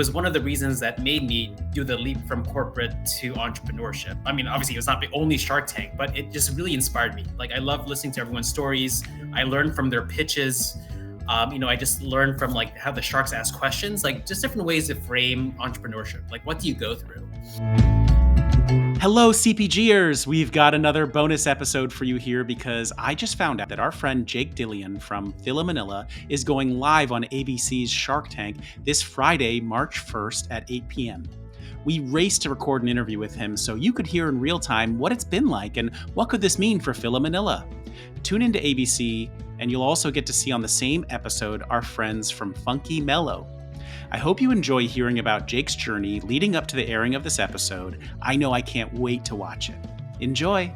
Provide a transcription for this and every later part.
was one of the reasons that made me do the leap from corporate to entrepreneurship. I mean, obviously, it was not the only Shark Tank, but it just really inspired me. Like, I love listening to everyone's stories. I learned from their pitches. I just learned from like how the sharks ask questions, like just different ways to frame entrepreneurship. Like, what do you go through? Hello, CPGers! We've got another bonus episode for you here because I just found out that our friend Jake Deleon from Fila Manila is going live on ABC's Shark Tank this Friday, March 1st at 8 p.m. We raced to record an interview with him so you could hear in real time what it's been like and what could this mean for Fila Manila. Tune into ABC and you'll also get to see on the same episode our friends from Funky Mellow. I hope you enjoy hearing about Jake's journey leading up to the airing of this episode. I know I can't wait to watch it. Enjoy!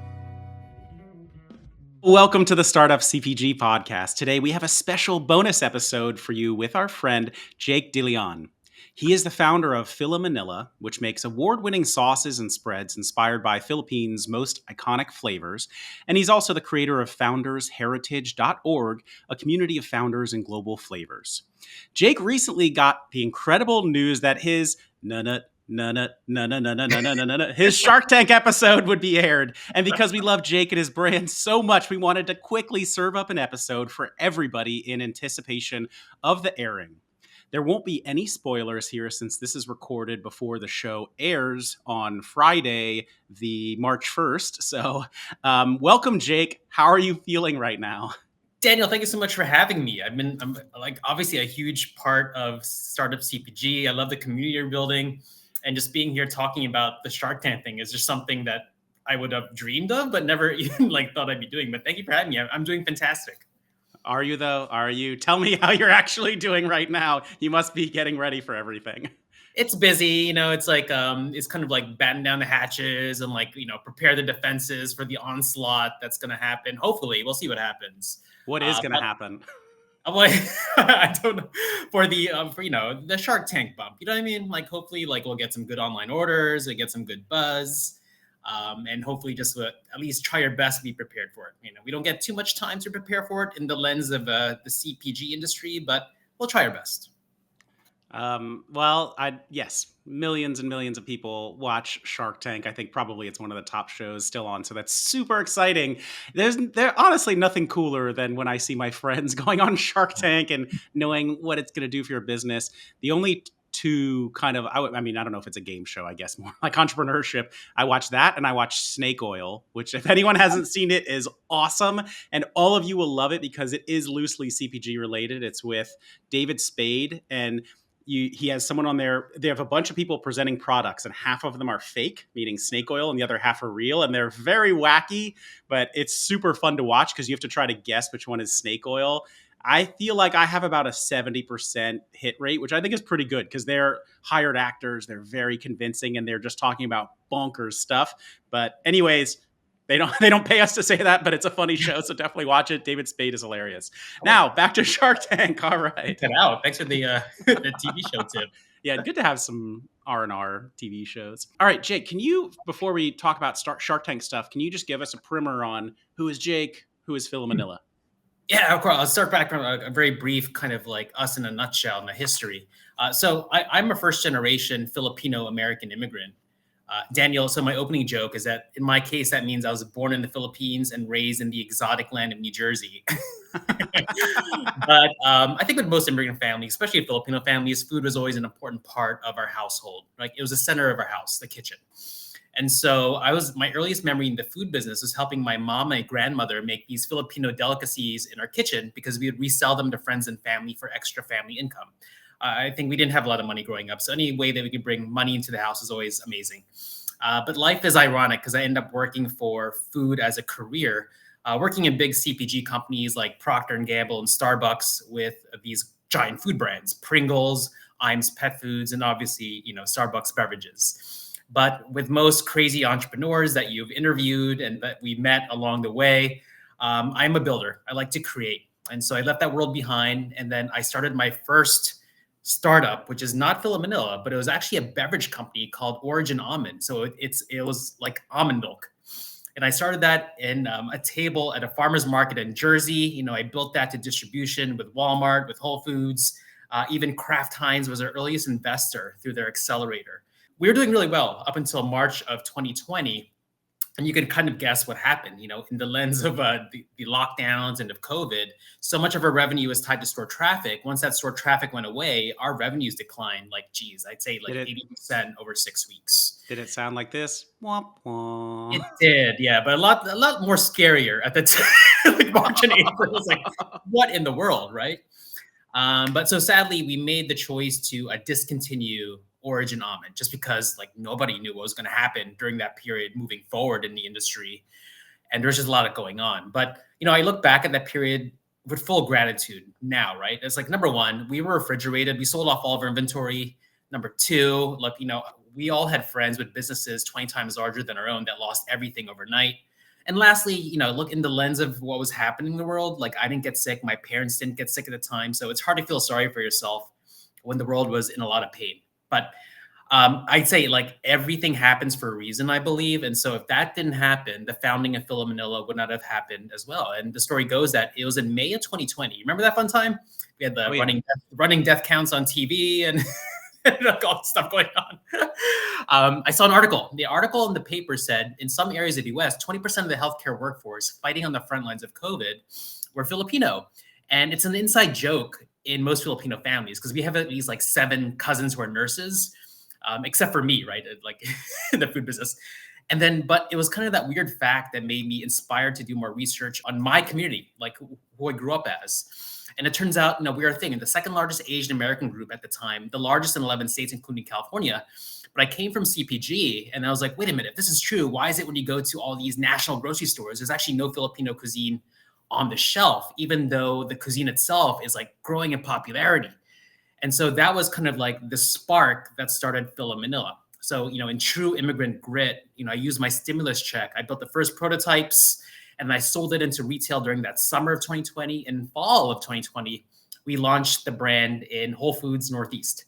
Welcome to the Startup CPG Podcast. Today we have a special bonus episode for you with our friend Jake Deleon. He is the founder of Fila Manila, which makes award-winning sauces and spreads inspired by Philippines' most iconic flavors. And he's also the creator of foundersheritage.org, a community of founders and global flavors. Jake recently got the incredible news that his his Shark Tank episode would be aired. And because we love Jake and his brand so much, we wanted to quickly serve up an episode for everybody in anticipation of the airing. There won't be any spoilers here since this is recorded before the show airs on Friday, the March 1st. So welcome, Jake. How are you feeling right now? Daniel, thank you so much for having me. I'm like obviously a huge part of Startup CPG. I love the community you're building, and just being here talking about the Shark Tank thing is just something that I would have dreamed of, but never even thought I'd be doing. But thank you for having me. I'm doing fantastic. Are you though? Are you? Tell me how you're actually doing right now. You must be getting ready for everything. It's busy, it's like it's kind of like batten down the hatches and prepare the defenses for the onslaught that's going to happen. Hopefully, we'll see what happens. What is going to happen? I'm like, I don't know, for the the Shark Tank bump. You know what I mean? Like, hopefully, we'll get some good online orders, we'll get some good buzz. And hopefully just at least try your best to be prepared for it. We don't get too much time to prepare for it in the lens of the CPG industry, but we'll try our best. Yes, millions and millions of people watch Shark Tank. I think probably it's one of the top shows still on. So that's super exciting. There's honestly nothing cooler than when I see my friends going on Shark Tank and knowing what it's going to do for your business. The only to kind of, I don't know if it's a game show, I guess more like entrepreneurship. I watch that and I watch Snake Oil, which if anyone hasn't seen it is awesome. And all of you will love it because it is loosely CPG related. It's with David Spade and he has someone on there. They have a bunch of people presenting products and half of them are fake, meaning snake oil, and the other half are real. And they're very wacky, but it's super fun to watch because you have to try to guess which one is snake oil. I feel like I have about a 70% hit rate, which I think is pretty good because they're hired actors. They're very convincing and they're just talking about bonkers stuff. But anyways, they don't pay us to say that, but it's a funny show. So definitely watch it. David Spade is hilarious. Now back to Shark Tank. All right. Thanks for the TV show tip. Yeah, good to have some R&R TV shows. All right, Jake, can you, before we talk about Shark Tank stuff, can you just give us a primer on who is Jake, who is Fila Manila? Yeah, of course. I'll start back from a very brief kind of like us in a nutshell in the history. So I'm a first generation Filipino American immigrant. Daniel, so my opening joke is that in my case, that means I was born in the Philippines and raised in the exotic land of New Jersey. But I think with most immigrant families, especially Filipino families, food was always an important part of our household. Like it was the center of our house, the kitchen. And so my earliest memory in the food business was helping my mom and grandmother make these Filipino delicacies in our kitchen because we would resell them to friends and family for extra family income. I think we didn't have a lot of money growing up. So any way that we could bring money into the house is always amazing. But life is ironic because I ended up working for food as a career, working in big CPG companies like Procter Gamble and Starbucks with these giant food brands, Pringles, Iams Pet Foods, and obviously, Starbucks beverages. But with most crazy entrepreneurs that you've interviewed and that we met along the way, I'm a builder. I like to create. And so I left that world behind. And then I started my first startup, which is not Fila Manila, but it was actually a beverage company called Origin Almond. So it was like almond milk. And I started that in a table at a farmer's market in Jersey. I built that to distribution with Walmart, with Whole Foods. Even Kraft Heinz was our earliest investor through their accelerator. We were doing really well up until March of 2020. And you can kind of guess what happened, in the lens of the lockdowns and of COVID. So much of our revenue is tied to store traffic. Once that store traffic went away, our revenues declined I'd say Did like it 80% over 6 weeks. did it sound like this? Womp It womp. did, yeah, but a lot more scarier at the time. Like March and April was like, what in the world, right? But so sadly, we made the choice to discontinue Origin Almond just because like nobody knew what was going to happen during that period moving forward in the industry, and there's just a lot of going on. But I look back at that period with full gratitude now, right? It's like number one, we were refrigerated, we sold off all of our inventory. Number two, look, we all had friends with businesses 20 times larger than our own that lost everything overnight. And lastly, look in the lens of what was happening in the world. Like I didn't get sick, my parents didn't get sick at the time, so it's hard to feel sorry for yourself when the world was in a lot of pain. But I'd say like everything happens for a reason, I believe. And so if that didn't happen, the founding of Fila Manila would not have happened as well. And the story goes that it was in May of 2020. Remember that fun time? We had the Oh yeah. running death counts on TV and all this stuff going on. I saw an article. The article in the paper said in some areas of the US, 20% of the healthcare workforce fighting on the front lines of COVID were Filipino. And it's an inside joke in most Filipino families because we have at least like 7 cousins who are nurses, except for me, right? Like in the food business. And then, but it was kind of that weird fact that made me inspired to do more research on my community, like who I grew up as. And it turns out, we are a thing. The second largest Asian American group at the time, the largest in 11 states, including California. But I came from CPG and I was like, wait a minute, if this is true, why is it when you go to all these national grocery stores, there's actually no Filipino cuisine on the shelf, even though the cuisine itself is like growing in popularity. And so that was kind of like the spark that started Fila Manila. So, in true immigrant grit, I used my stimulus check. I built the first prototypes and I sold it into retail during that summer of 2020. In fall of 2020, we launched the brand in Whole Foods Northeast.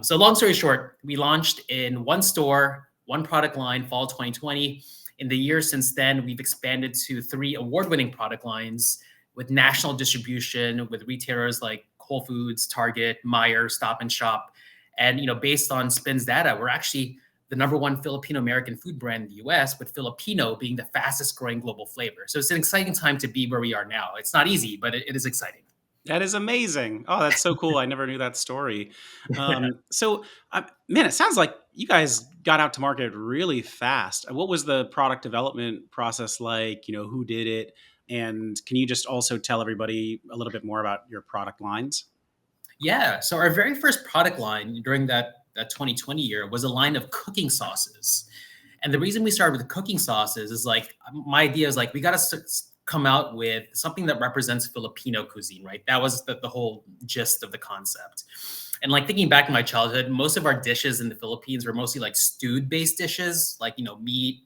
So long story short, we launched in one store, one product line, fall 2020. In the years since then, we've expanded to 3 award-winning product lines with national distribution with retailers like Whole Foods, Target, Meijer, Stop and Shop. And, based on Spin's data, we're actually the number 1 Filipino-American food brand in the US, with Filipino being the fastest growing global flavor. So it's an exciting time to be where we are now. It's not easy, but it is exciting. That is amazing. Oh, that's so cool. I never knew that story. Man, it sounds like you guys got out to market really fast. What was the product development process like? Who did it? And can you just also tell everybody a little bit more about your product lines? Yeah. So our very first product line during that 2020 year was a line of cooking sauces. And the reason we started with cooking sauces is like, my idea is like, we got to come out with something that represents Filipino cuisine, right? That was the whole gist of the concept. And like thinking back in my childhood, most of our dishes in the Philippines were mostly like stewed based dishes, like, meat,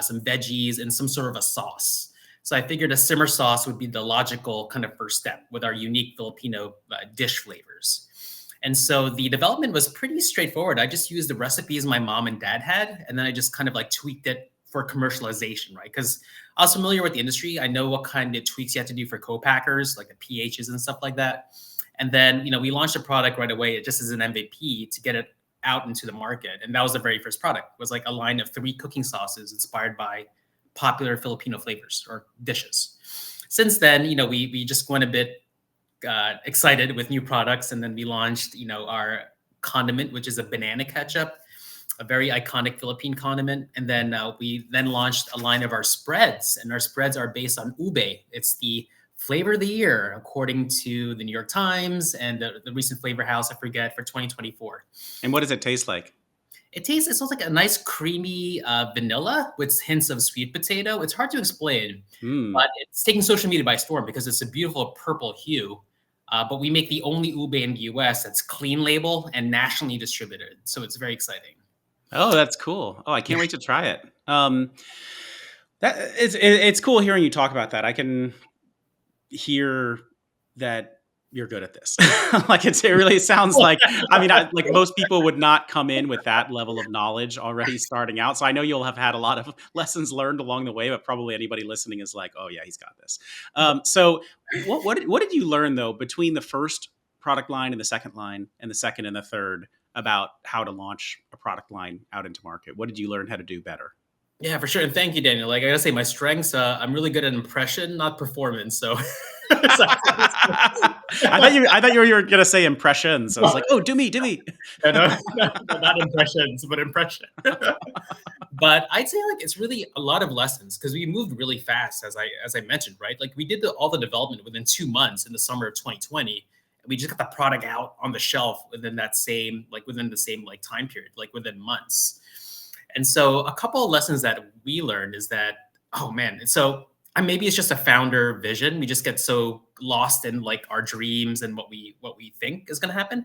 some veggies, and some sort of a sauce. So I figured a simmer sauce would be the logical kind of first step with our unique Filipino dish flavors. And so the development was pretty straightforward. I just used the recipes my mom and dad had, and then I just kind of like tweaked it for commercialization, right? Because I was familiar with the industry. I know what kind of tweaks you have to do for co-packers, like the pHs and stuff like that. And then, we launched a product right away just as an MVP to get it out into the market. And that was the very first product. It was like a line of 3 cooking sauces inspired by popular Filipino flavors or dishes. Since then, we just went a bit excited with new products. And then we launched, our condiment, which is a banana ketchup, a very iconic Philippine condiment. And then we then launched a line of our spreads, and our spreads are based on ube. It's the flavor of the year, according to the New York Times and the recent flavor house, I forget, for 2024. And what does it taste like? It smells like a nice creamy vanilla with hints of sweet potato. It's hard to explain, Mm. but it's taking social media by storm because it's a beautiful purple hue. But we make the only ube in the US that's clean label and nationally distributed. So it's very exciting. Oh, that's cool. Oh, I can't wait to try it. It's cool hearing you talk about that. I can hear that you're good at this. Like it really sounds like, like most people would not come in with that level of knowledge already starting out. So I know you'll have had a lot of lessons learned along the way, but probably anybody listening is like, oh yeah, he's got this. So what did you learn though between the first product line and the second line and the second and the third about how to launch a product line out into market? What did you learn how to do better? Yeah, for sure. And thank you, Daniel. Like I gotta say, my strengths, I'm really good at impression, not performance. So, so I thought you were gonna say impressions. I was like, oh, do me, do me. no, not impressions, but impression. But I'd say like it's really a lot of lessons because we moved really fast, as I mentioned, right? Like we did all the development within 2 months in the summer of 2020. And we just got the product out on the shelf within the same like time period, like within months. And so a couple of lessons that we learned is that, oh man, so maybe it's just a founder vision. We just get so lost in like our dreams and what we think is going to happen.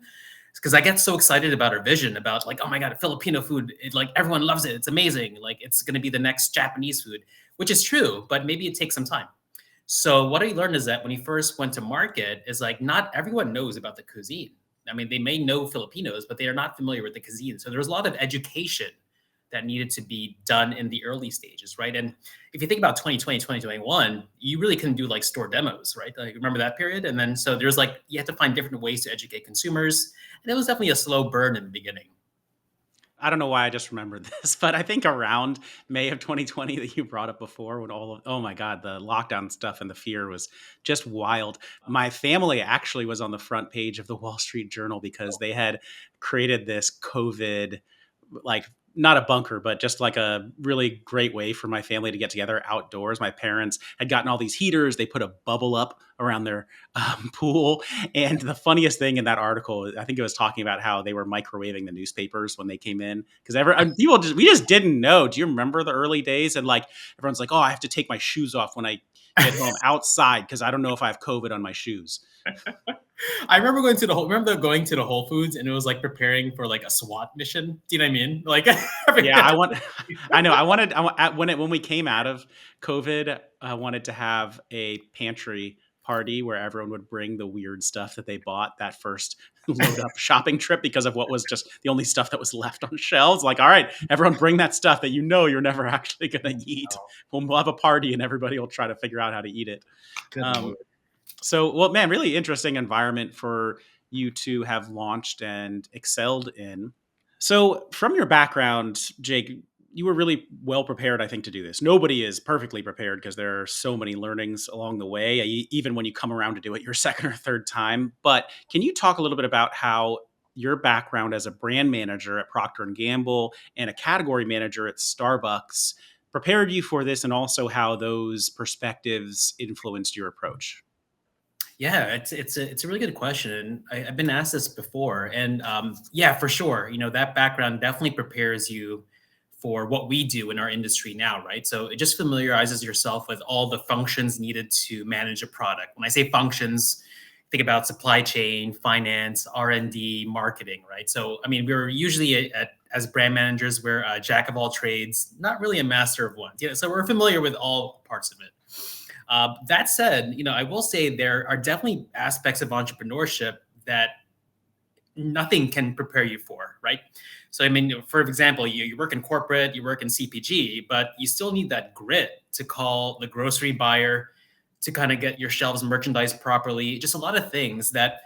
Because I get so excited about our vision about like, oh my God, Filipino food, like everyone loves it. It's amazing. Like it's going to be the next Japanese food, which is true, but maybe it takes some time. So what I learned is that when he first went to market is like, not everyone knows about the cuisine. I mean, they may know Filipinos, but they are not familiar with the cuisine. So there was a lot of education that needed to be done in the early stages, right? And if you think about 2020, 2021, you really couldn't do like store demos, right? Like remember that period? And then so there's like, you had to find different ways to educate consumers. And it was definitely a slow burn in the beginning. I don't know why I just remembered this, but I think around May of 2020 that you brought up before, when oh my God, the lockdown stuff and the fear was just wild. My family actually was on the front page of the Wall Street Journal because they had created this COVID, like not a bunker, but just like a really great way for my family to get together outdoors. My parents had gotten all these heaters. They put a bubble up around their pool. And the funniest thing in that article, I think it was talking about how they were microwaving the newspapers when they came in. Because we just didn't know. Do you remember the early days? And like, everyone's like, oh, I have to take my shoes off when I get home outside because I don't know if I have COVID on my shoes. I remember going to the Whole Foods and it was like preparing for like a SWAT mission. Do you know what I mean? Like, yeah, when we came out of COVID, I wanted to have a pantry party where everyone would bring the weird stuff that they bought that first load up shopping trip because of what was just the only stuff that was left on shelves. Like, all right, everyone bring that stuff that you know you're never actually going to eat. We'll have a party and everybody will try to figure out how to eat it. So, well, man, really interesting environment for you to have launched and excelled in. So, from your background, Jake, you were really well prepared, I think, to do this. Nobody is perfectly prepared because there are so many learnings along the way, even when you come around to do it your second or third time. But can you talk a little bit about how your background as a brand manager at Procter and Gamble and a category manager at Starbucks prepared you for this, and also how those perspectives influenced your approach? Yeah, it's a really good question. And I've been asked this before, and yeah, for sure. You know, that background definitely prepares you for what we do in our industry now, right? So it just familiarizes yourself with all the functions needed to manage a product. When I say functions, think about supply chain, finance, R&D, marketing, right? So I mean, we're usually as brand managers, we're a jack of all trades, not really a master of one. Yeah, so we're familiar with all parts of it. That said, you know, I will say there are definitely aspects of entrepreneurship that nothing can prepare you for, right? So, I mean, for example, you work in corporate, you work in CPG, but you still need that grit to call the grocery buyer, to kind of get your shelves merchandised properly. Just a lot of things that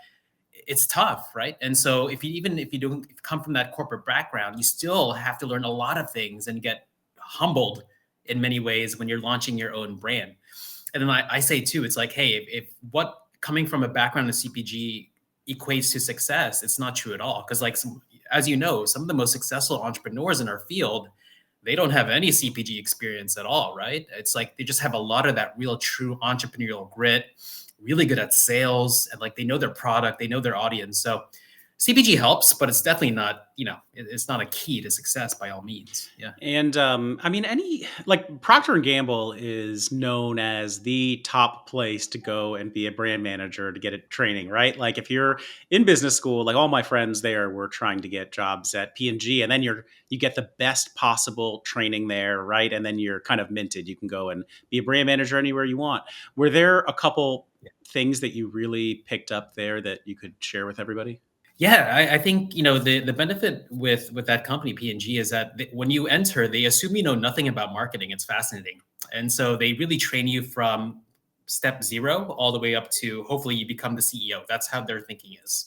it's tough, right? And so, if you don't come from that corporate background, you still have to learn a lot of things and get humbled in many ways when you're launching your own brand. And then I say too, it's like, hey, if what coming from a background in CPG equates to success, it's not true at all. Because like, as you know, some of the most successful entrepreneurs in our field, they don't have any CPG experience at all, right? It's like they just have a lot of that real true entrepreneurial grit, really good at sales, and like they know their product, they know their audience. So CPG helps, but it's definitely not, it's not a key to success by all means. Yeah. And I mean, Procter and Gamble is known as the top place to go and be a brand manager to get a training, right? Like if you're in business school, like all my friends there were trying to get jobs at P&G, and then you get the best possible training there, right? And then you're kind of minted. You can go and be a brand manager anywhere you want. Were there a couple things that you really picked up there that you could share with everybody? Yeah, I think the benefit with that company P&G is that when you enter, they assume you know nothing about marketing. It's fascinating, and so they really train you from step zero all the way up to hopefully you become the CEO. That's how their thinking is.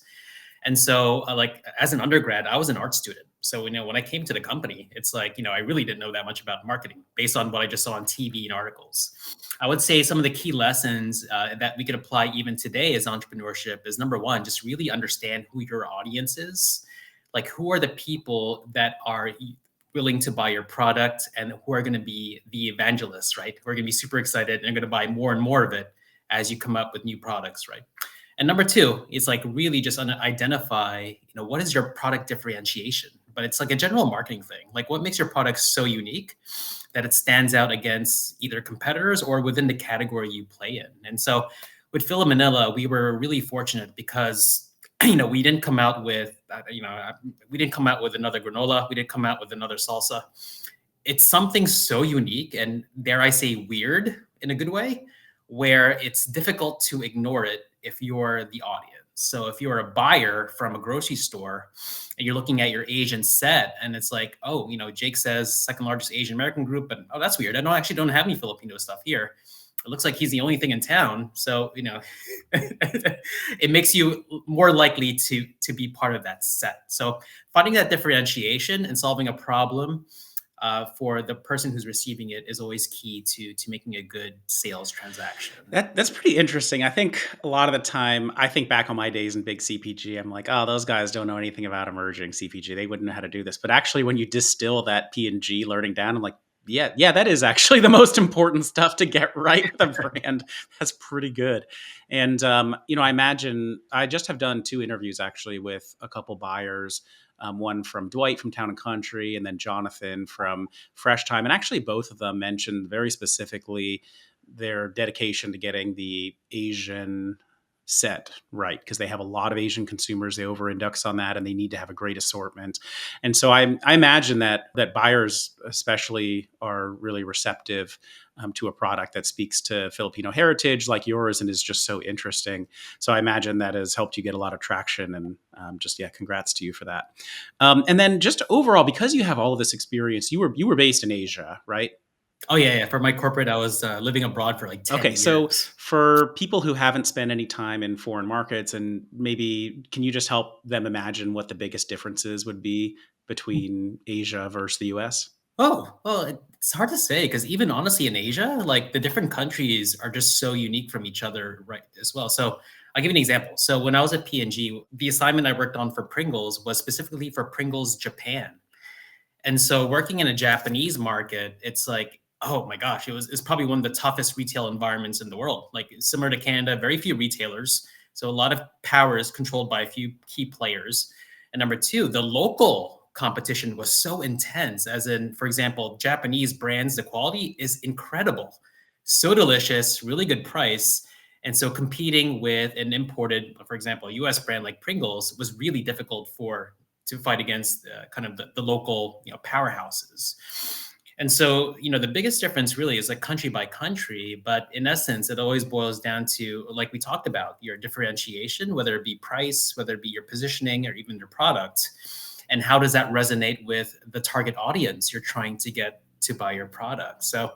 And so, like as an undergrad, I was an art student. So, when I came to the company, it's like, I really didn't know that much about marketing based on what I just saw on TV and articles. I would say some of the key lessons that we could apply even today as entrepreneurship is number one, just really understand who your audience is. Like, who are the people that are willing to buy your product and who are going to be the evangelists, right? Who are going to be super excited and are going to buy more and more of it as you come up with new products, right? And number two is like really just identify, what is your product differentiation? But it's like a general marketing thing. Like what makes your product so unique that it stands out against either competitors or within the category you play in. And so with Fila Manila, we were really fortunate because we didn't come out with we didn't come out with another granola. We didn't come out with another salsa. It's something so unique and dare I say weird in a good way, where it's difficult to ignore it if you're the audience. So if you're a buyer from a grocery store and you're looking at your Asian set and it's like, oh, Jake says second largest Asian American group, but oh, that's weird. I don't have any Filipino stuff here. It looks like he's the only thing in town. So, it makes you more likely to be part of that set. So finding that differentiation and solving a problem for the person who's receiving it is always key to making a good sales transaction. That's pretty interesting. I think a lot of the time, I think back on my days in big CPG, I'm like, oh, those guys don't know anything about emerging CPG. They wouldn't know how to do this. But actually, when you distill that P&G learning down, I'm like, yeah, that is actually the most important stuff to get right with a brand. That's pretty good. And, I imagine I just have done 2 interviews actually with a couple buyers. One from Dwight from Town and Country, and then Jonathan from Fresh Time. And actually, both of them mentioned very specifically their dedication to getting the Asian set right, because they have a lot of Asian consumers. They over-index on that, and they need to have a great assortment. And so I imagine that buyers especially are really receptive to a product that speaks to Filipino heritage like yours and is just so interesting. So I imagine that has helped you get a lot of traction, and congrats to you for that. And then just overall, because you have all of this experience, you were based in Asia, right? Oh yeah. For my corporate, I was living abroad for like 10 Okay, years. so for people who haven't spent any time in foreign markets, and maybe can you just help them imagine what the biggest differences would be between Asia versus the US? Oh, well, it's hard to say because even honestly in Asia, like the different countries are just so unique from each other, right? As well. So I'll give you an example. So when I was at P&G, the assignment I worked on for Pringles was specifically for Pringles Japan. And so working in a Japanese market, it's like, oh my gosh, it's probably one of the toughest retail environments in the world. Like similar to Canada, very few retailers. So a lot of power is controlled by a few key players. And number two, the local competition was so intense, as in, for example, Japanese brands, the quality is incredible. So delicious, really good price. And so competing with an imported, for example, US brand like Pringles was really difficult to fight against kind of the local powerhouses. And so, the biggest difference really is like country by country, but in essence, it always boils down to, like we talked about, your differentiation, whether it be price, whether it be your positioning, or even your product. And how does that resonate with the target audience you're trying to get to buy your product? So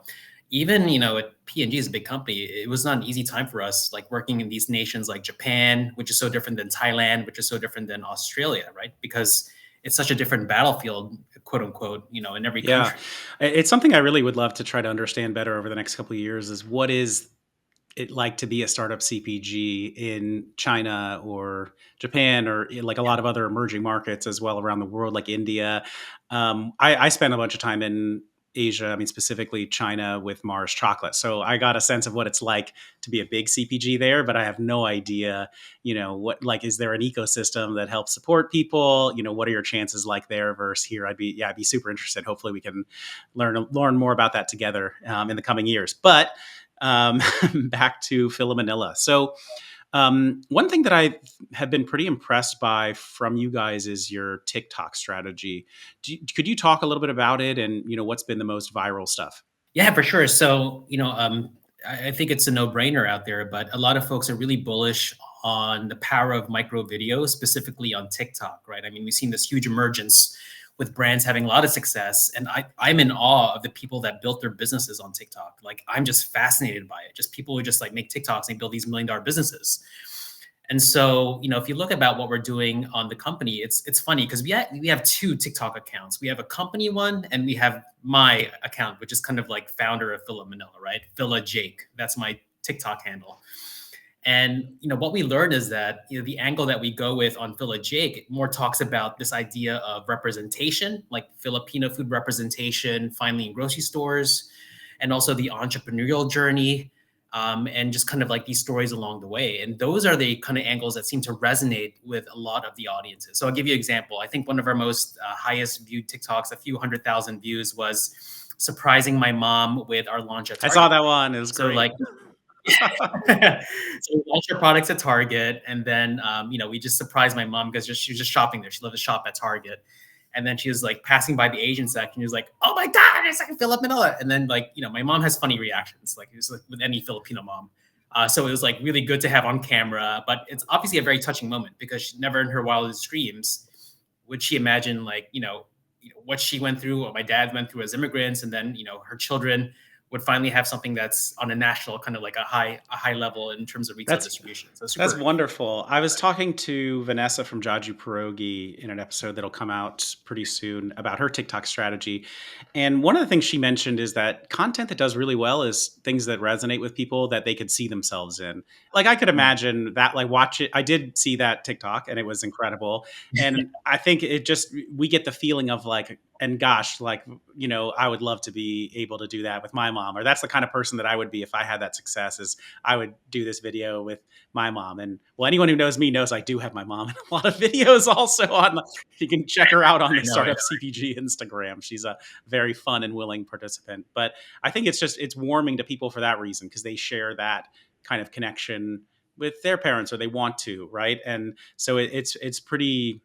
even, at P&G is a big company, it was not an easy time for us, like working in these nations like Japan, which is so different than Thailand, which is so different than Australia, right? Because it's such a different battlefield, quote unquote, in every Yeah, country. it's something I really would love to try to understand better over the next couple of years. Is what is it like to be a startup CPG in China or Japan or like a lot of other emerging markets as well around the world, like India? I spent a bunch of time in Asia, I mean, specifically China with Mars Chocolate. So I got a sense of what it's like to be a big CPG there, but I have no idea, what, like, is there an ecosystem that helps support people? What are your chances like there versus here? I'd be super interested. Hopefully we can learn more about that together in the coming years. But back to Fil Manila. So one thing that I have been pretty impressed by from you guys is your TikTok strategy. Could you talk a little bit about it and, what's been the most viral stuff? Yeah, for sure. So, I think it's a no-brainer out there, but a lot of folks are really bullish on the power of micro videos, specifically on TikTok, right? I mean, we've seen this huge emergence with brands having a lot of success. And I'm in awe of the people that built their businesses on TikTok. Like, I'm just fascinated by it. Just people who just like make TikToks and build these $1 million businesses. And so, if you look about what we're doing on the company, it's funny because we have two TikTok accounts. We have a company one and we have my account, which is kind of like founder of Fila Manila, right? Fila Jake. That's my TikTok handle. And what we learned is that the angle that we go with on Fila Jake more talks about this idea of representation, like Filipino food representation, finally in grocery stores, and also the entrepreneurial journey, and just kind of like these stories along the way. And those are the kind of angles that seem to resonate with a lot of the audiences. So I'll give you an example. I think one of our most highest viewed TikToks, a few 100,000 views, was surprising my mom with our launch at I Target. saw that one. It was So great. like, so we launched our products at Target, and then we just surprised my mom because she was just shopping there. She loved to shop at Target, and then she was like passing by the Asian section. She was like, "Oh my God, it's like Fil Manila!" And then my mom has funny reactions, like it's like with any Filipino mom. So it was like really good to have on camera, but it's obviously a very touching moment because she never in her wildest dreams would she imagine what she went through, what my dad went through as immigrants, and then her children would finally have something that's on a national kind of like a high level in terms of retail distribution. So That's wonderful. I was talking to Vanessa from Jaju Pierogi in an episode that'll come out pretty soon about her TikTok strategy. And one of the things she mentioned is that content that does really well is things that resonate with people that they could see themselves in. Like, I could imagine that, like, watch it. I did see that TikTok and it was incredible. And I think we get the feeling of like, and gosh, like, I would love to be able to do that with my mom, or that's the kind of person that I would be if I had that success, is I would do this video with my mom. And well, anyone who knows me knows I do have my mom in a lot of videos also you can check her out on the Startup CPG Instagram. She's a very fun and willing participant. But I think it's warming to people for that reason, because they share that kind of connection with their parents, or they want to, right? And so it's pretty,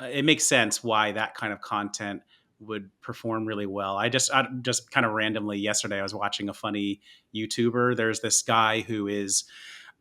it makes sense why that kind of content would perform really well. I just kind of randomly yesterday, I was watching a funny YouTuber. There's this guy who is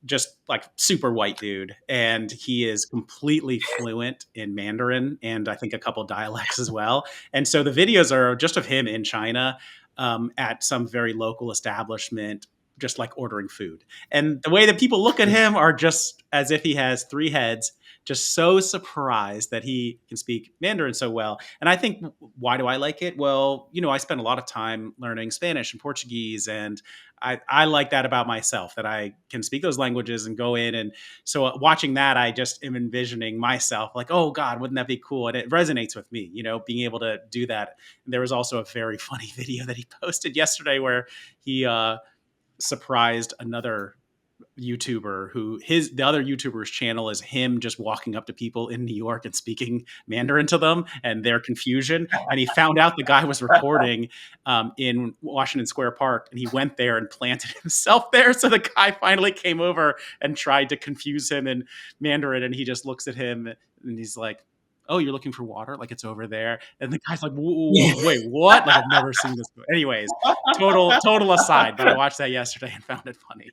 just like super white dude, and he is completely fluent in Mandarin and I think a couple dialects as well. And so the videos are just of him in China, at some very local establishment, just like ordering food. And the way that people look at him are just as if he has three heads, just so surprised that he can speak Mandarin so well. And I think, why do I like it? Well, I spent a lot of time learning Spanish and Portuguese, and I like that about myself, that I can speak those languages and go in. And so watching that, I just am envisioning myself like, oh God, wouldn't that be cool? And it resonates with me, being able to do that. And there was also a very funny video that he posted yesterday where he surprised another YouTuber the other YouTuber's channel is him just walking up to people in New York and speaking Mandarin to them and their confusion. And he found out the guy was recording in Washington Square Park, and he went there and planted himself there. So the guy finally came over and tried to confuse him in Mandarin, and he just looks at him and he's like, "Oh, you're looking for water? Like, it's over there." And the guy's like, "Wait, what? Like, I've never seen this." Anyways, total aside, but I watched that yesterday and found it funny.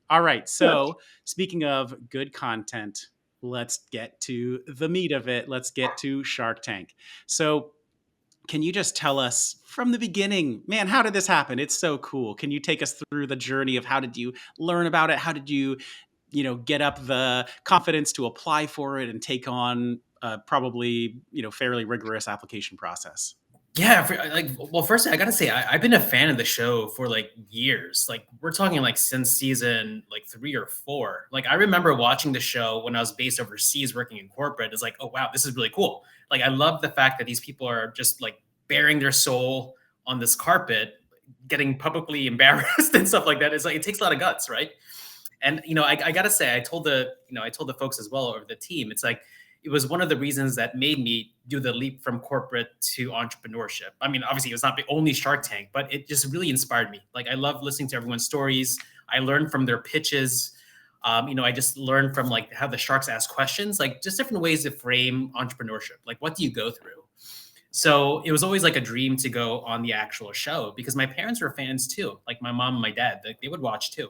All right. So speaking of good content, let's get to the meat of it. Let's get to Shark Tank. So can you just tell us from the beginning, man, how did this happen? It's so cool. Can you take us through the journey of how did you learn about it? How did you get up the confidence to apply for it and take on probably, fairly rigorous application process? Yeah, first I gotta say I've been a fan of the show for like years. Like, we're talking like since season like 3 or 4. Like, I remember watching the show when I was based overseas working in corporate. It's like, oh wow, this is really cool. Like, I love the fact that these people are just like bearing their soul on this carpet, getting publicly embarrassed and stuff like that. It's like, it takes a lot of guts, right? And I gotta say, I told the folks as well, or the team, it's like, it was one of the reasons that made me do the leap from corporate to entrepreneurship. I mean, obviously, it was not the only Shark Tank, but it just really inspired me. Like, I love listening to everyone's stories. I learned from their pitches. I just learned from like how the sharks ask questions, like just different ways to frame entrepreneurship. Like, what do you go through? So it was always like a dream to go on the actual show, because my parents were fans too. Like, my mom and my dad, they would watch too.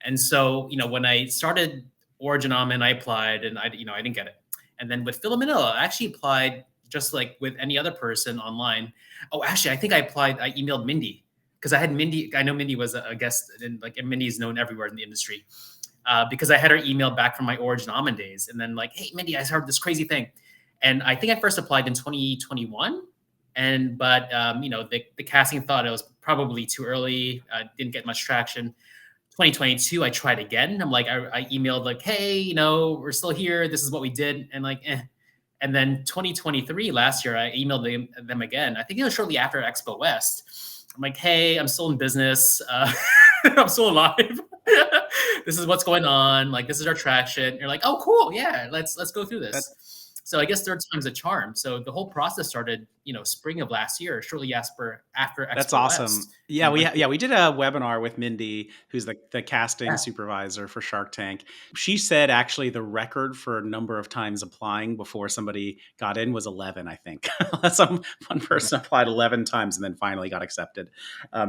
And so, when I started Origin Almond, I applied, and I didn't get it. And then with Fil Manila, I actually applied just like with any other person online. Oh, actually, I think I emailed Mindy because I had Mindy. I know Mindy was a guest, and like, and Mindy is known everywhere in the industry because I had her email back from my Origin Almond days, and then like, hey, Mindy, I heard this crazy thing, and I think I first applied in 2021, and but the casting thought it was probably too early, didn't get much traction. 2022, I tried again. I'm like, I emailed like, hey, we're still here. This is what we did, and like, eh. And then 2023, last year, I emailed them again. I think it was shortly after Expo West. I'm like, hey, I'm still in business. I'm still alive. This is what's going on. Like, this is our traction. You're like, oh, cool. Yeah, let's go through That, this. So I guess third time's a charm. So the whole process started, spring of last year, shortly after that's Expo awesome. West. Yeah, And like, we did a webinar with Mindy, who's the casting yeah, supervisor for Shark Tank. She said actually the record for number of times applying before somebody got in was 11, I think. Some one person applied 11 times and then finally got accepted.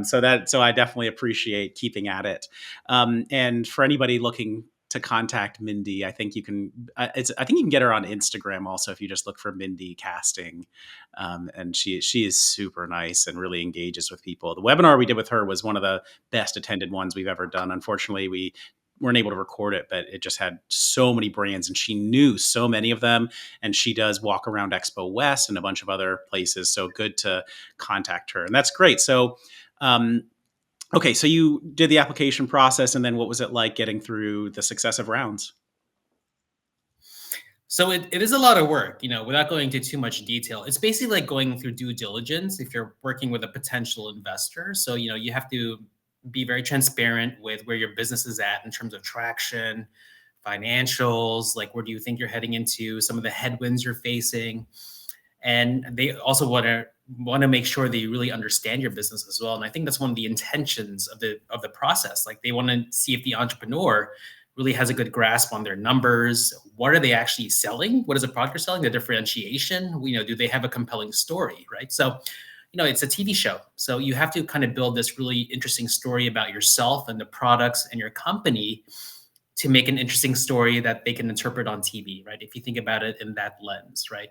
So I definitely appreciate keeping at it. And for anybody looking to contact Mindy, I think you can. I think you can get her on Instagram also if you just look for Mindy Casting, and she is super nice and really engages with people. The webinar we did with her was one of the best attended ones we've ever done. Unfortunately, we weren't able to record it, but it just had so many brands, and she knew so many of them. And she does walk around Expo West and a bunch of other places. So good to contact her, and that's great. So. Okay, so you did the application process, and then what was it like getting through the successive rounds? So it is a lot of work, without going into too much detail. It's basically like going through due diligence if you're working with a potential investor. So, you have to be very transparent with where your business is at in terms of traction, financials, like where do you think you're heading into, some of the headwinds you're facing. And they also want to make sure that you really understand your business as well. And I think that's one of the intentions of the process. Like they want to see if the entrepreneur really has a good grasp on their numbers. What are they actually selling? What is the product they're selling? The differentiation. Do they have a compelling story, right? So, it's a TV show. So you have to kind of build this really interesting story about yourself and the products and your company to make an interesting story that they can interpret on TV, right? If you think about it in that lens, right?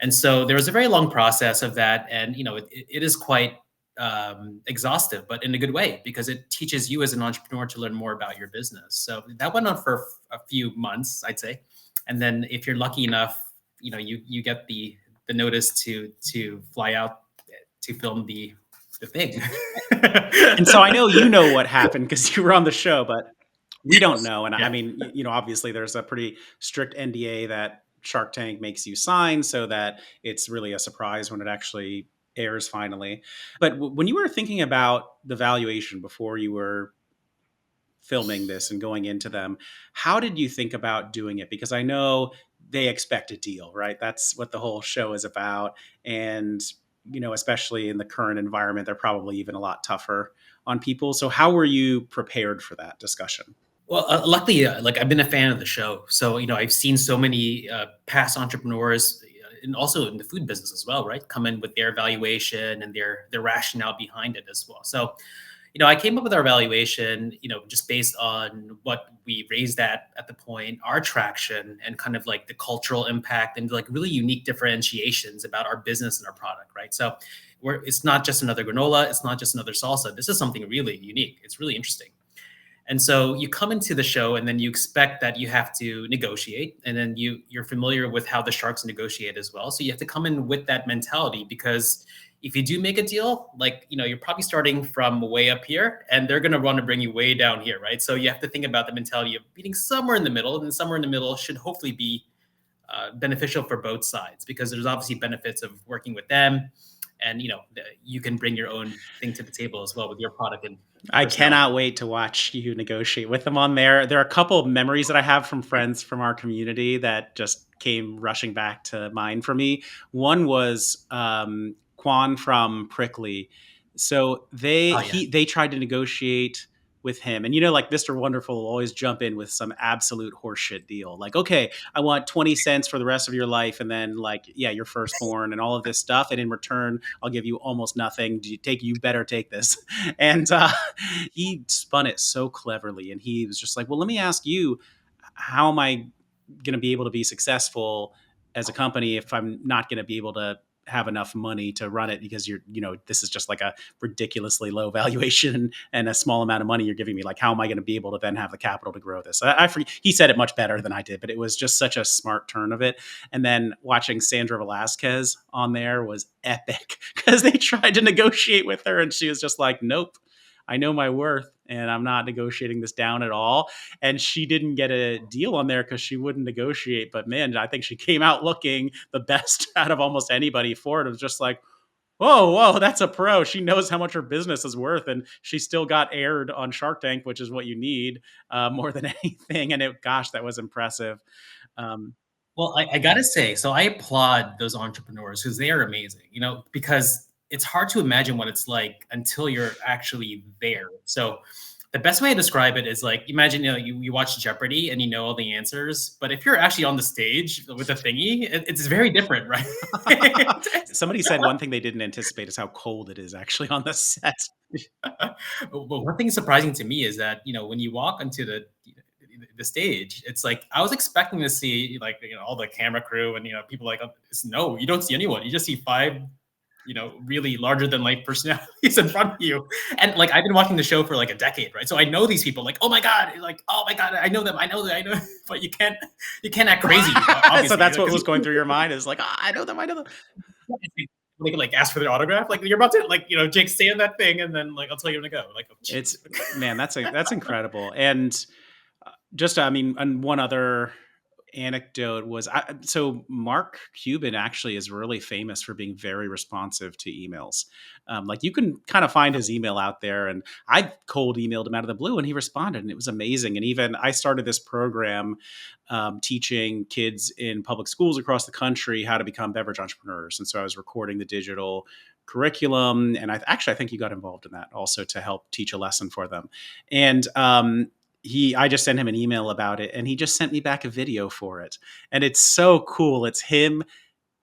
And so there was a very long process of that, and it is quite exhaustive, but in a good way because it teaches you as an entrepreneur to learn more about your business. So that went on for a few months, I'd say, and then if you're lucky enough, you get the notice to fly out to film the thing. And so I know you know what happened because you were on the show, but we don't know. And I Yeah. mean, obviously there's a pretty strict NDA that Shark Tank makes you sign so that it's really a surprise when it actually airs finally. But when you were thinking about the valuation before you were filming this and going into them, how did you think about doing it? Because I know they expect a deal, right? That's what the whole show is about. And, especially in the current environment, they're probably even a lot tougher on people. So how were you prepared for that discussion? Well, luckily, like I've been a fan of the show, so I've seen so many past entrepreneurs, and also in the food business as well, right? Come in with their valuation and their rationale behind it as well. So, I came up with our valuation, just based on what we raised at the point, our traction, and kind of like the cultural impact and like really unique differentiations about our business and our product, right? So, it's not just another granola, it's not just another salsa. This is something really unique. It's really interesting. And so you come into the show and then you expect that you have to negotiate, and then you're familiar with how the sharks negotiate as well. So you have to come in with that mentality, because if you do make a deal, like, you're probably starting from way up here and they're going to want to bring you way down here, right? So you have to think about the mentality of being somewhere in the middle, and somewhere in the middle should hopefully be beneficial for both sides, because there's obviously benefits of working with them, and you can bring your own thing to the table as well with your product and I personality. cannot wait to watch you negotiate with them on there. There are a couple of memories that I have from friends from our community that just came rushing back to mind for me. One was Quan from Prickly. So Oh yeah. they tried to negotiate with him, and like Mr. Wonderful will always jump in with some absolute horseshit deal, like, okay, I want 20 cents for the rest of your life, and then like, yeah, your firstborn and all of this stuff, and in return I'll give you almost nothing. You better take this. And he spun it so cleverly, and he was just like, well, let me ask you, how am I going to be able to be successful as a company if I'm not going to be able to have enough money to run it because this is just like a ridiculously low valuation and a small amount of money you're giving me. Like, how am I going to be able to then have the capital to grow this? He said it much better than I did, but it was just such a smart turn of it. And then watching Sandra Velasquez on there was epic because they tried to negotiate with her and she was just like, nope, I know my worth and I'm not negotiating this down at all. And she didn't get a deal on there because she wouldn't negotiate. But man, I think she came out looking the best out of almost anybody for it. It was just like, whoa, that's a pro. She knows how much her business is worth, and she still got aired on Shark Tank, which is what you need more than anything. And gosh, that was impressive. Um, Well, I gotta say, so I applaud those entrepreneurs because they are amazing, because it's hard to imagine what it's like until you're actually there. So the best way to describe it is like, imagine, you watch Jeopardy and you know all the answers, but if you're actually on the stage with a thingy, it's very different, right? Somebody said one thing they didn't anticipate is how cold it is actually on the set. But one thing surprising to me is that, when you walk onto the stage, it's like I was expecting to see like all the camera crew and people like no, you don't see anyone. You just see five really larger than life personalities in front of you. And like I've been watching the show for like a decade, right? So I know these people like, oh my God, I know them, I know them. But you can't act crazy, So obviously. that's what was going through your mind is like, I know them. They could like ask for their autograph. Like you're about to like, Jake, stay on that thing and then like I'll tell you when to go. Like, oh, It's man, that's incredible. And just, I mean, and one other anecdote was so Mark Cuban actually is really famous for being very responsive to emails. Like you can kind of find his email out there, and I cold emailed him out of the blue, and he responded, and it was amazing. And even I started this program teaching kids in public schools across the country how to become beverage entrepreneurs, and so I was recording the digital curriculum, and I think you got involved in that also to help teach a lesson for them. And I just sent him an email about it and he just sent me back a video for it. And it's so cool. It's him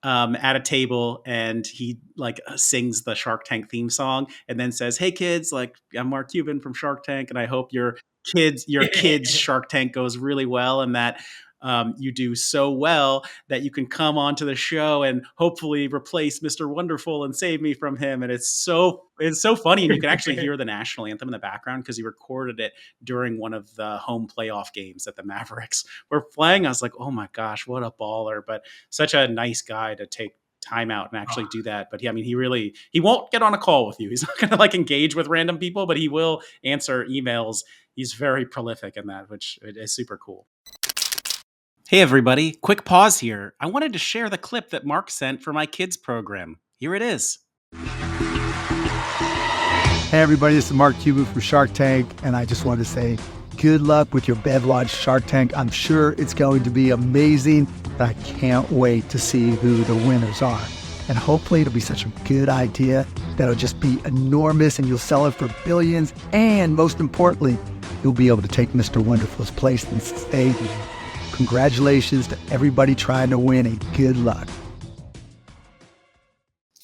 at a table and he like sings the Shark Tank theme song and then says, "Hey kids, like I'm Mark Cuban from Shark Tank and I hope your kids Shark Tank goes really well and that you do so well that you can come onto the show and hopefully replace Mr. Wonderful and save me from him." And it's so funny, and you can actually hear the national anthem in the background because he recorded it during one of the home playoff games that the Mavericks were playing. I was like, oh my gosh, what a baller! But such a nice guy to take time out and actually do that. But yeah, I mean, he won't get on a call with you. He's not going to like engage with random people, but he will answer emails. He's very prolific in that, which is super cool. Hey, everybody, quick pause here. I wanted to share the clip that Mark sent for my kids program. Here it is. Hey, everybody, this is Mark Cuban from Shark Tank, and I just wanted to say good luck with your BevLaunch Shark Tank. I'm sure it's going to be amazing, but I can't wait to see who the winners are. And hopefully it'll be such a good idea that it'll just be enormous and you'll sell it for billions. And most importantly, you'll be able to take Mr. Wonderful's place and stay here. Congratulations to everybody trying to win and good luck.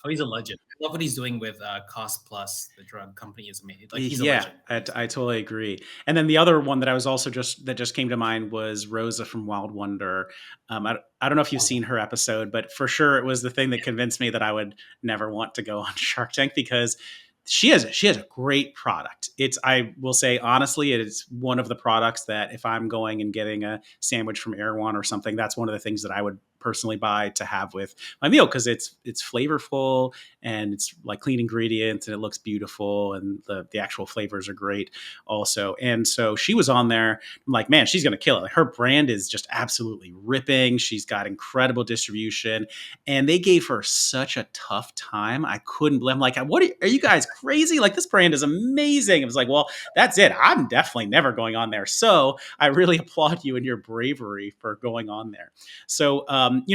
Oh, he's a legend. I love what he's doing with Cost Plus, the drug company is amazing. Like he's a legend. I totally agree. And then the other one that I was also that just came to mind was Rosa from Wild Wonder. I don't know if you've seen her episode, but for sure it was the thing that convinced me that I would never want to go on Shark Tank because she has a great product. I will say honestly, it is one of the products that if I'm going and getting a sandwich from Erewhon or something, that's one of the things that I would personally buy to have with my meal because it's flavorful and it's like clean ingredients and it looks beautiful and the actual flavors are great also. And so she was on there. I'm like, man, she's gonna kill it. Like, her brand is just absolutely ripping. She's got incredible distribution, and they gave her such a tough time. I couldn't believe. I'm like, what are you guys crazy? Like, this brand is amazing. It was like, well, that's it. I'm definitely never going on there. So I really applaud you and your bravery for going on there. So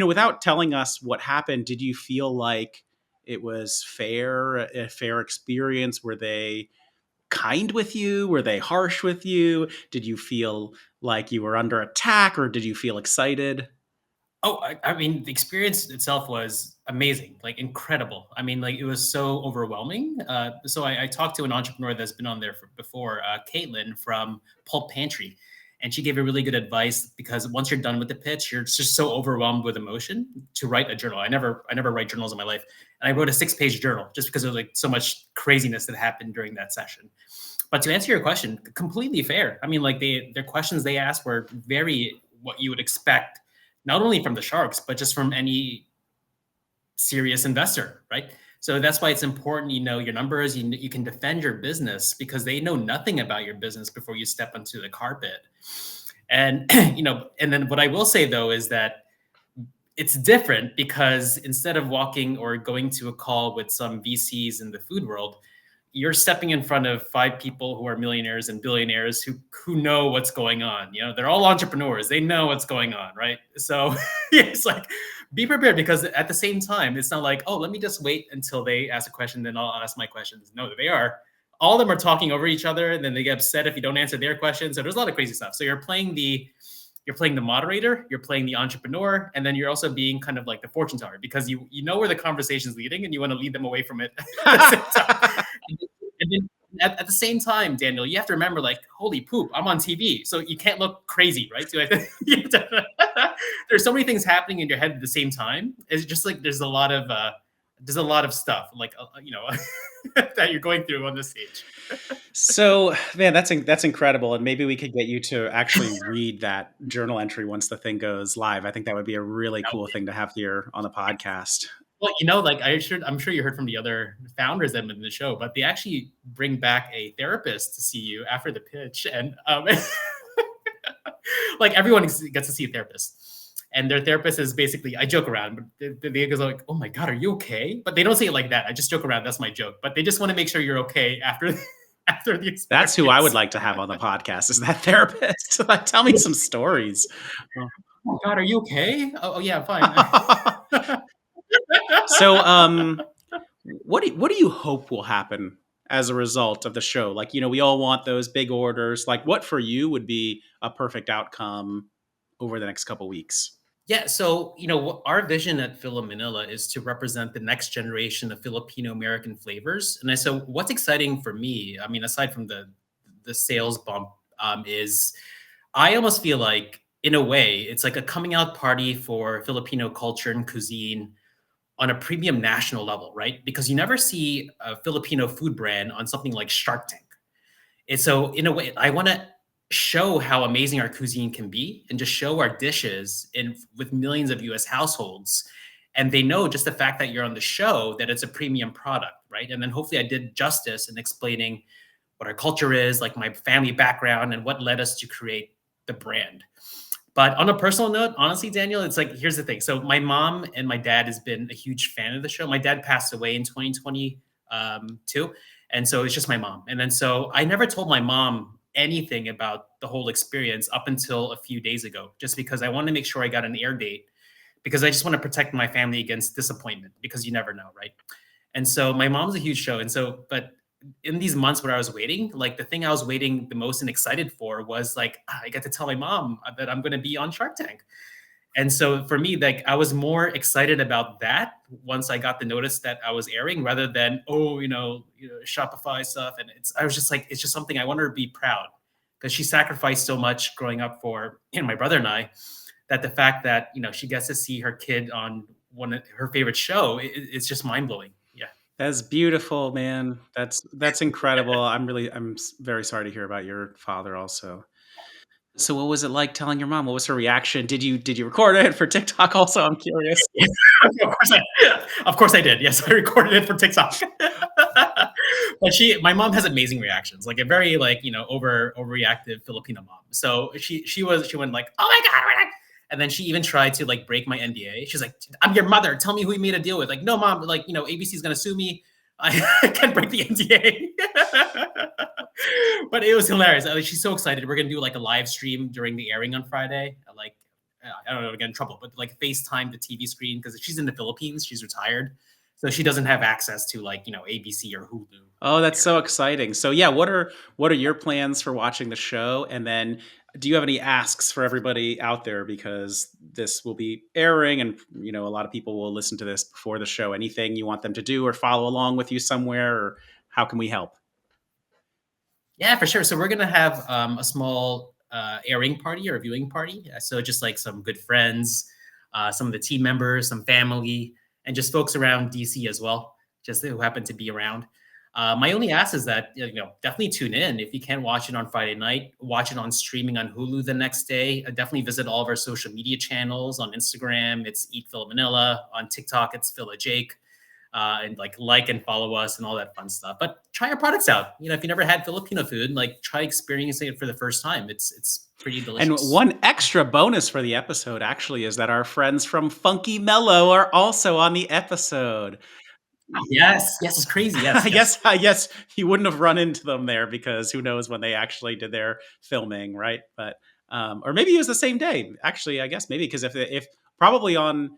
without telling us what happened, did you feel like it was a fair experience? Were they kind with you? Were they harsh with you? Did you feel like you were under attack or did you feel excited? Oh, I mean, the experience itself was amazing, like incredible. I mean, like it was so overwhelming. So I talked to an entrepreneur that's been on there before, Caitlin from Pulp Pantry, And she gave a really good advice because once you're done with the pitch, you're just so overwhelmed with emotion to write a journal. I never write journals in my life. And I wrote a 6-page journal just because of like so much craziness that happened during that session. But to answer your question, completely fair. I mean, like their questions they asked were very what you would expect, not only from the sharks, but just from any serious investor, right? So that's why it's important you know your numbers, you can defend your business because they know nothing about your business before you step onto the carpet. And and then what I will say though is that it's different because instead of walking or going to a call with some VCs in the food world, you're stepping in front of 5 people who are millionaires and billionaires who know what's going on. They're all entrepreneurs. They know what's going on, right? So it's like be prepared because at the same time, it's not like, oh, let me just wait until they ask a question, then I'll ask my questions. No, they are. All of them are talking over each other, and then they get upset if you don't answer their questions. So there's a lot of crazy stuff. So you're playing the moderator, you're playing the entrepreneur, and then you're also being kind of like the fortune teller because you know where the conversation's leading and you want to lead them away from it at the same time. And then at the same time, Daniel, you have to remember, like, holy poop, I'm on TV, so you can't look crazy, right? So there's so many things happening in your head at the same time. It's just like there's a lot of stuff, like that you're going through on this stage. So, man, that's incredible. And maybe we could get you to actually read that journal entry once the thing goes live. I think that would be a really cool thing to have here on the podcast. Well, like I'm sure you heard from the other founders that have been in the show, but they actually bring back a therapist to see you after the pitch, and like everyone gets to see a therapist, and their therapist is basically, I joke around, but they go like, "Oh my God, are you okay?" But they don't say it like that. I just joke around. That's my joke. But they just want to make sure you're okay after the experience. That's who I would like to have on the podcast. Is that therapist? Tell me some stories. Oh my God, are you okay? Oh yeah, fine. So, what do you hope will happen as a result of the show? Like, we all want those big orders. Like, what for you would be a perfect outcome over the next couple weeks? Yeah, so our vision at Fil Manila is to represent the next generation of Filipino American flavors. And so, what's exciting for me, I mean, aside from the sales bump, is I almost feel like, in a way, it's like a coming out party for Filipino culture and cuisine on a premium national level, right? Because you never see a Filipino food brand on something like Shark Tank. And so in a way, I want to show how amazing our cuisine can be and just show our dishes with millions of US households. And they know just the fact that you're on the show, that it's a premium product, right? And then hopefully I did justice in explaining what our culture is, like my family background and what led us to create the brand. But on a personal note, honestly, Daniel, it's like, here's the thing. So my mom and my dad has been a huge fan of the show. My dad passed away in 2022. And so it's just my mom. And then so I never told my mom anything about the whole experience up until a few days ago, just because I wanted to make sure I got an air date, because I just want to protect my family against disappointment, because you never know, right? And so my mom's a huge show. And so, but in these months where I was waiting, like the thing I was waiting the most and excited for was like, I get to tell my mom that I'm going to be on Shark Tank. And so for me, like I was more excited about that once I got the notice that I was airing, rather than, Shopify stuff. And I was just like, it's just something I want her to be proud, because she sacrificed so much growing up for my brother and I, that the fact that, she gets to see her kid on one of her favorite show, it's just mind blowing. Yeah. That's beautiful, man. That's incredible. I'm very sorry to hear about your father also. So what was it like telling your mom? What was her reaction? Did you record it for TikTok also? I'm curious. Of course I did. Yes, I recorded it for TikTok. But my mom has amazing reactions, like a very overreactive Filipino mom. So she went like, "Oh my God." And then she even tried to like break my NDA. She's like, "I'm your mother. Tell me who you made a deal with." Like, no, mom, ABC is going to sue me. I can't break the NDA. But it was hilarious. She's so excited. We're going to do like a live stream during the airing on Friday. Like, I don't know, to get in trouble, but like FaceTime the TV screen, because she's in the Philippines. She's retired. So she doesn't have access to ABC or Hulu. Oh, that's so exciting. So yeah, what are your plans for watching the show? And then do you have any asks for everybody out there? Because this will be airing and, a lot of people will listen to this before the show. Anything you want them to do or follow along with you somewhere, or how can we help? Yeah, for sure. So we're going to have a small airing party or viewing party. So just like some good friends, some of the team members, some family, and just folks around DC as well, just who happen to be around. My only ask is that definitely tune in. If you can't watch it on Friday night, watch it on streaming on Hulu the next day. Definitely visit all of our social media channels. On Instagram, it's Eat Fil Manila. On TikTok, it's Jake. And like and follow us and all that fun stuff. But try our products out. If you never had Filipino food, try experiencing it for the first time. It's pretty delicious. And one extra bonus for the episode actually is that our friends from Funky Mellow are also on the episode. Yes, it's crazy. Yes, I guess you wouldn't have run into them there because who knows when they actually did their filming, right? But or maybe it was the same day. Actually, I guess maybe because if probably on,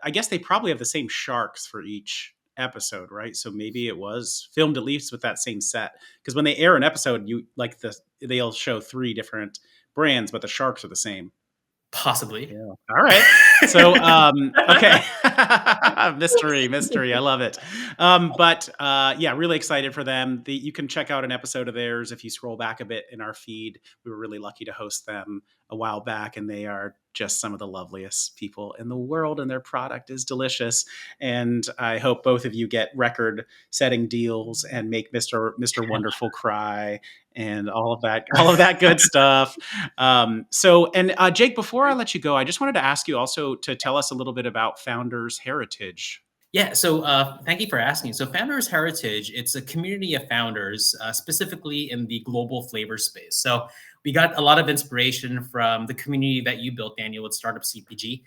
I guess they probably have the same sharks for each episode, right? So maybe it was filmed at least with that same set. Because when they air an episode, they'll show 3 different brands, but the sharks are the same. Possibly. Yeah. All right. So, okay. Mystery. I love it. But really excited for them. You can check out an episode of theirs if you scroll back a bit in our feed. We were really lucky to host them a while back, and they are just some of the loveliest people in the world, and their product is delicious. And I hope both of you get record-setting deals and make Mr. Wonderful cry and all of that good stuff. Jake, before I let you go, I just wanted to ask you also to tell us a little bit about Founders Heritage. Yeah, so thank you for asking. So Founders Heritage, it's a community of founders, specifically in the global flavor space. So we got a lot of inspiration from the community that you built, Daniel, with Startup CPG.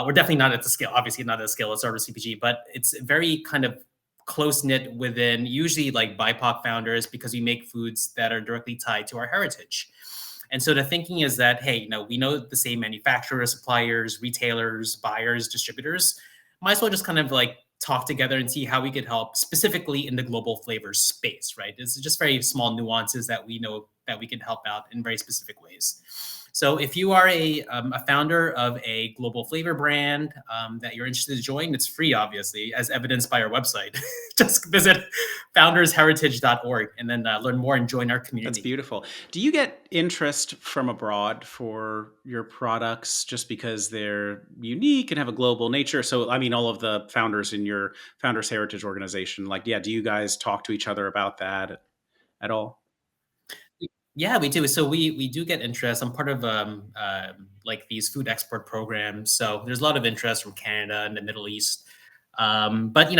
We're definitely not at the scale, obviously not at the scale of Startup CPG, but it's very kind of close-knit within usually BIPOC founders because we make foods that are directly tied to our heritage. And so the thinking is that, hey, we know the same manufacturers, suppliers, retailers, buyers, distributors. Might as well just kind of talk together and see how we could help specifically in the global flavor space, right? It's just very small nuances that we know that we can help out in very specific ways. So if you are a founder of a global flavor brand that you're interested to join, it's free, obviously, as evidenced by our website. Just visit foundersheritage.org and then learn more and join our community. That's beautiful. Do you get interest from abroad for your products just because they're unique and have a global nature? So, I mean, all of the founders in your Founders Heritage organization, do you guys talk to each other about that at all? Yeah, we do. So we do get interest. I'm part of these food export programs. So there's a lot of interest from Canada and the Middle East. But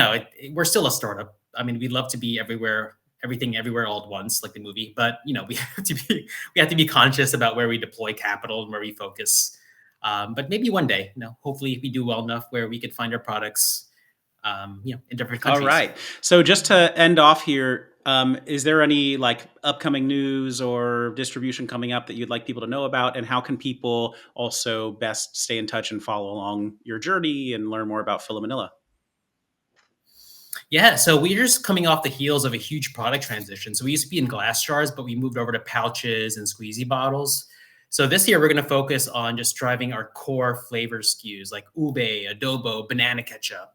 we're still a startup. I mean, we'd love to be everywhere, everything everywhere all at once, like the movie. But we have to be conscious about where we deploy capital and where we focus. But maybe one day, hopefully, if we do well enough, where we could find our products, in different countries. All right. So just to end off here. Is there any upcoming news or distribution coming up that you'd like people to know about? And how can people also best stay in touch and follow along your journey and learn more about Fil Manila? Yeah, so we're just coming off the heels of a huge product transition. So we used to be in glass jars, but we moved over to pouches and squeezy bottles. So this year, we're going to focus on just driving our core flavor SKUs like ube, adobo, banana ketchup.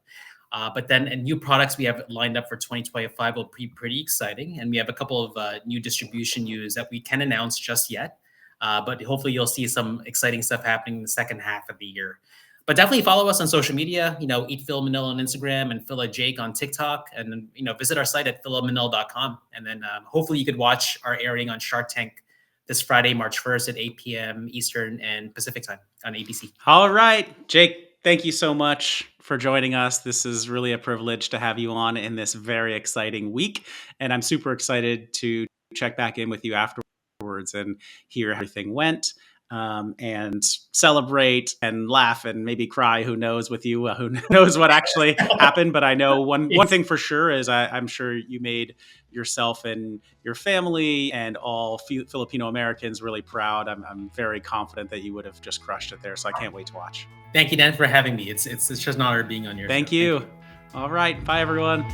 But then new products we have lined up for 2025 will be pretty exciting. And we have a couple of new distribution news that we can't announce just yet. But hopefully you'll see some exciting stuff happening in the second half of the year. But definitely follow us on social media, Eat Fil Manila on Instagram and Jake on TikTok. And then, visit our site at filamanila.com. And then hopefully you could watch our airing on Shark Tank this Friday, March 1st at 8 p.m. Eastern and Pacific time on ABC. All right, Jake. Thank you so much for joining us. This is really a privilege to have you on in this very exciting week. And I'm super excited to check back in with you afterwards and hear how everything went and celebrate and laugh and maybe cry. Who knows with you? Who knows what actually happened? But I know one thing for sure is I'm sure you made yourself and your family and all Filipino Americans really proud. I'm very confident that you would have just crushed it there. So I can't wait to watch. Thank you, Dan, for having me. It's just an honor being on your show. Thank you. All right. Bye, everyone.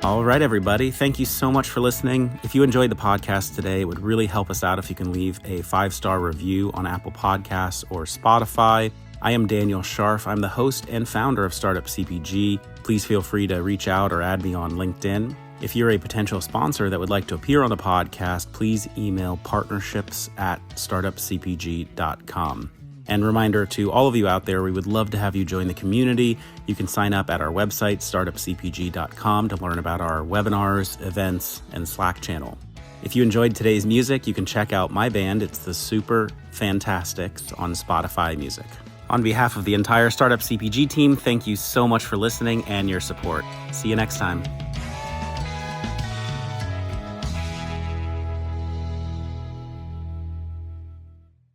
All right, everybody. Thank you so much for listening. If you enjoyed the podcast today, it would really help us out if you can leave a 5-star review on Apple Podcasts or Spotify. I am Daniel Scharff. I'm the host and founder of Startup CPG. Please feel free to reach out or add me on LinkedIn. If you're a potential sponsor that would like to appear on the podcast, please email partnerships@startupcpg.com. And reminder to all of you out there, we would love to have you join the community. You can sign up at our website, startupcpg.com, to learn about our webinars, events, and Slack channel. If you enjoyed today's music, you can check out my band. It's the Super Fantastics on Spotify Music. On behalf of the entire Startup CPG team, thank you so much for listening and your support. See you next time.